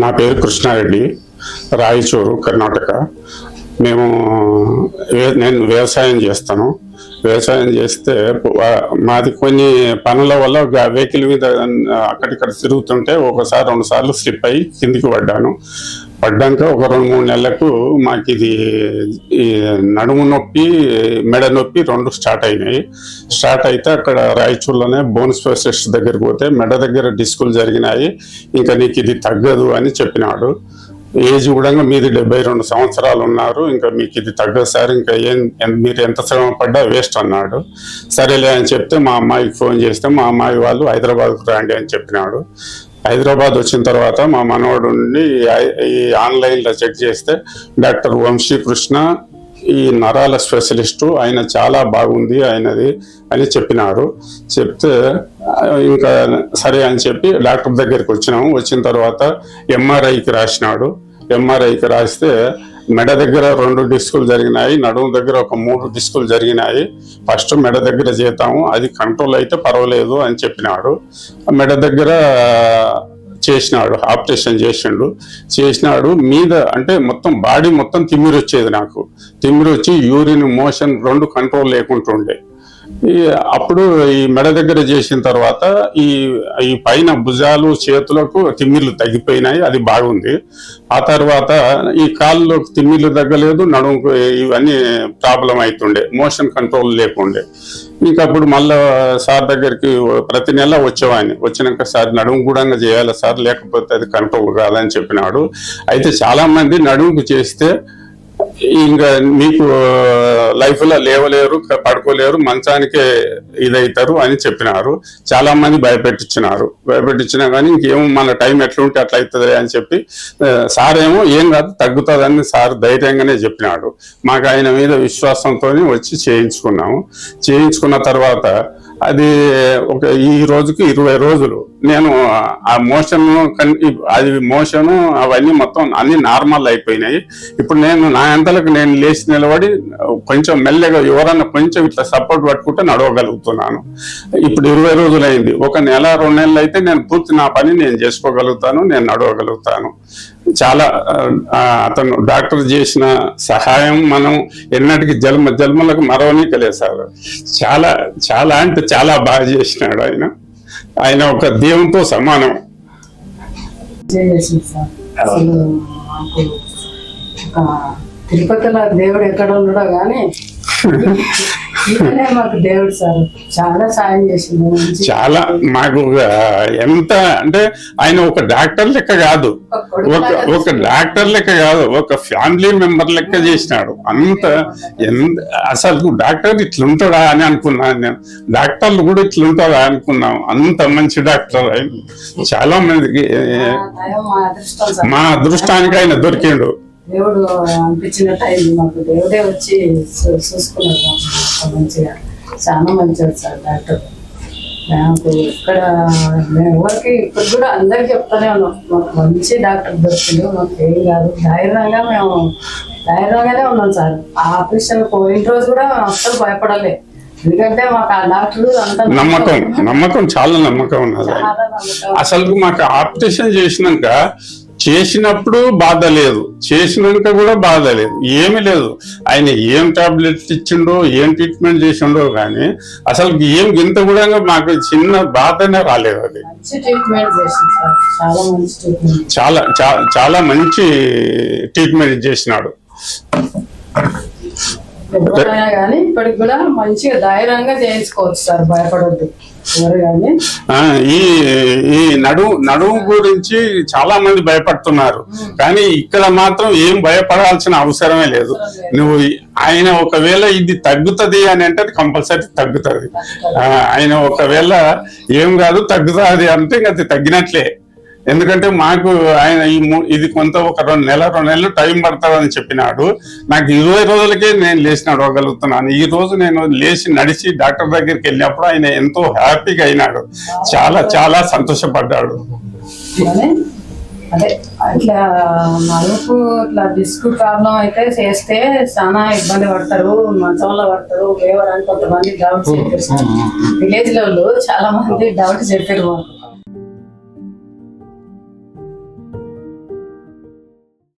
నా పేరు కృష్ణారెడ్డి, రాయచూరు, కర్ణాటక. నేను వ్యవసాయం చేస్తాను. వ్యవసాయం చేస్తే మాది కొన్ని పనుల వల్ల వెహికల్ మీద అక్కడిక్కడ తిరుగుతుంటే ఒకసారి 2 సార్లు స్లిప్ అయ్యి కిందికి పడ్డాక ఒక 2-3 నెలలకు మాకు ఇది ఈ నడుము నొప్పి, మెడ నొప్పి 2 స్టార్ట్ అయినాయి. స్టార్ట్ అయితే అక్కడ రాయచూరులోనే బోన్ స్పెషలిస్ట్ దగ్గరికి పోతే మెడ దగ్గర డిస్కులు జరిగినాయి, ఇంకా నీకు ఇది తగ్గదు అని చెప్పినాడు. ఏజ్ కూడా మీది 72 సంవత్సరాలు ఉన్నారు, ఇంకా మీకు ఇది తగ్గదు సార్, ఇంకా మీరు ఎంత శ్రమ పడ్డా వేస్ట్ అన్నాడు. సరేలే అని చెప్తే మా అమ్మాయికి ఫోన్ చేస్తే మా అమ్మాయి వాళ్ళు హైదరాబాద్కు రండి అని చెప్పినాడు. హైదరాబాద్ వచ్చిన తర్వాత మా మనవడు నుండి ఈ ఆన్లైన్లో చెక్ చేస్తే డాక్టర్ వంశీకృష్ణ ఈ నరాల స్పెషలిస్టు, ఆయన చాలా బాగుంది ఆయనది అని చెప్పినారు. చెప్తే ఇంకా సరే అని చెప్పి డాక్టర్ దగ్గరికి వచ్చినాము. వచ్చిన తర్వాత ఎంఆర్ఐకి రాసినాడు. ఎంఆర్ఐకి రాస్తే మెడ దగ్గర 2 డిస్కులు జరిగినాయి, నడుము దగ్గర ఒక 3 డిస్కులు జరిగినాయి. ఫస్ట్ మెడ దగ్గర చేద్దాము, అది కంట్రోల్ అయితే పర్వాలేదు అని చెప్పినాడు. మెడ దగ్గర చేసినాడు, ఆపరేషన్ చేసినాడు. మీద అంటే మొత్తం బాడీ మొత్తం తిమ్మిరి వచ్చేది, నాకు తిమ్మిరి వచ్చి యూరిన్ మోషన్ 2 కంట్రోల్ లేకుంటుండే. అప్పుడు ఈ మెడ దగ్గర చేసిన తర్వాత ఈ పైన భుజాలు చేతులకు తిమ్మిర్లు తగ్గిపోయినాయి, అది బాగుంది. ఆ తర్వాత ఈ కాళ్ళలో తిమ్మిర్లు తగ్గలేదు, నడుముకు ఇవన్నీ ప్రాబ్లం అవుతుండే, మోషన్ కంట్రోల్ లేకుండే. ఇంకా అప్పుడు మళ్ళా సార్ దగ్గరికి ప్రతి నెల వచ్చేవాడిని. వచ్చినాక సార్ నడుము కూడా చేయాలి సార్, లేకపోతే అది కంట్రోల్ కాదని చెప్పినాడు. అయితే చాలా మంది నడుముకు చేస్తే ఇంకా మీకు లైఫ్లో లేవలేరు, పడుకోలేరు, మంచానికే ఇదవుతారు అని చెప్పినారు. చాలా మంది భయపెట్టించినా కానీ ఇంకేమో మన టైం ఎట్లుంటే అట్లా అవుతుంది అని చెప్పి సార్ ఏమో ఏం కాదు తగ్గుతుందని సార్ ధైర్యంగానే చెప్పినాడు. మాకు ఆయన మీద విశ్వాసంతో వచ్చి చేయించుకున్న తర్వాత అది ఈ రోజుకి 20 రోజులు నేను ఆ మోషను అవన్నీ మొత్తం అన్ని నార్మల్ అయిపోయినాయి. ఇప్పుడు నా అంతలకు నేను లేచి నిలబడి కొంచెం మెల్లగా ఎవరన్నా కొంచెం ఇట్లా సపోర్ట్ పట్టుకుంటే నడవగలుగుతున్నాను. ఇప్పుడు 20 రోజులు అయింది. 1 నెల 2 నెలలు అయితే నేను పూర్తి నా పని నేను చేసుకోగలుగుతాను, నేను నడవగలుగుతాను. చాలా అతను డాక్టర్ చేసిన సహాయం మనం ఎన్నటికి జన్మలకు మరవనీకలేదు సార్. చాలా చాలా అంటే చాలా బాగా చేసినాడు ఆయన ఒక దేవునితో సమానం. తిరుపతిలో దేవుడు ఎక్కడ ఉండడో కానీ మాకు దేవుడు సార్ చాలా సాయం చేసింది. చాలా మాకు ఎంత అంటే ఆయన ఒక డాక్టర్ లెక్క కాదు, ఒక ఫ్యామిలీ మెంబర్ లెక్క చేసినాడు. అసలు డాక్టర్ ఇట్లుంటాడా అని అనుకున్నాను నేను. డాక్టర్లు కూడా ఇట్లుంటారా అనుకున్నాం, అంత మంచి డాక్టర్ ఆయన. చాలా మందికి మా అదృష్టానికి ఆయన దొరికిండు. దేవుడు అనిపించినట్టు అయింది మాకు. దేవుడే వచ్చి చూసుకున్నాడు మంచిగా. చాలా మంచివాడు సార్ డాక్టర్. నాకు ఇక్కడ మేము ఎవరికి ఇప్పుడు కూడా అందరికి చెప్తానే ఉన్నాం, మాకు మంచి డాక్టర్ దొరికిండు, మాకు ఏం కాదు. ధైర్యంగానే ఉన్నాం సార్. ఆ ఆపరేషన్ పోయిన రోజు కూడా అస్సలు భయపడలే, ఎందుకంటే మాకు ఆ డాక్టర్లు అంత నమ్మకం చాలా నమ్మకం ఉన్నది. అసలు మాకు ఆపరేషన్ చేసినప్పుడు బాధ లేదు, చేసినాక కూడా బాధ లేదు, ఏమీ లేదు. ఆయన ఏం టాబ్లెట్స్ ఇచ్చిండో, ఏం ట్రీట్మెంట్ చేసిండో కానీ అసలు ఏం గింత కూడా మాకు చిన్న బాధనే రాలేదు. అది చాలా చాలా మంచి ట్రీట్మెంట్ చేసినాడు. కానీ ఇప్పటికి కూడా మంచిగా ధైర్యంగా చేయించుకోవచ్చు సార్, భయపడద్దు. ఈ నడుము గురించి చాలా మంది భయపడుతున్నారు, కానీ ఇక్కడ మాత్రం ఏం భయపడాల్సిన అవసరమే లేదు. నువ్వు ఆయన ఒకవేళ ఇది తగ్గుతుంది అని అంటే కంపల్సరీ తగ్గుతుంది. ఆయన ఒకవేళ ఏం కాదు తగ్గుతుంది అంటే ఇంకా అది తగ్గినట్లే. ఎందుకంటే మాకు ఆయన ఇది కొంత ఒక 2 నెలలు టైం పడతాడని చెప్పినాడు. నాకు 20 రోజులకే నేను లేచి నడవగలుగుతున్నాను. ఈ రోజు నేను లేచి నడిచి డాక్టర్ దగ్గరికి వెళ్ళినప్పుడు ఆయన ఎంతో హ్యాపీగా అయినాడు, చాలా చాలా సంతోషపడ్డాడు. అదే ఇట్లా నలుపు ఇట్లా డిస్క్ ప్రాబ్లం అయితే చేస్తే చాలా ఇబ్బంది పడతారు, మంచంలో పడతారు, లేవరని కొంతమంది డౌట్ చెప్పారు. విలేజ్ లో చాలా మంది డౌట్ చెప్పారు మాకు.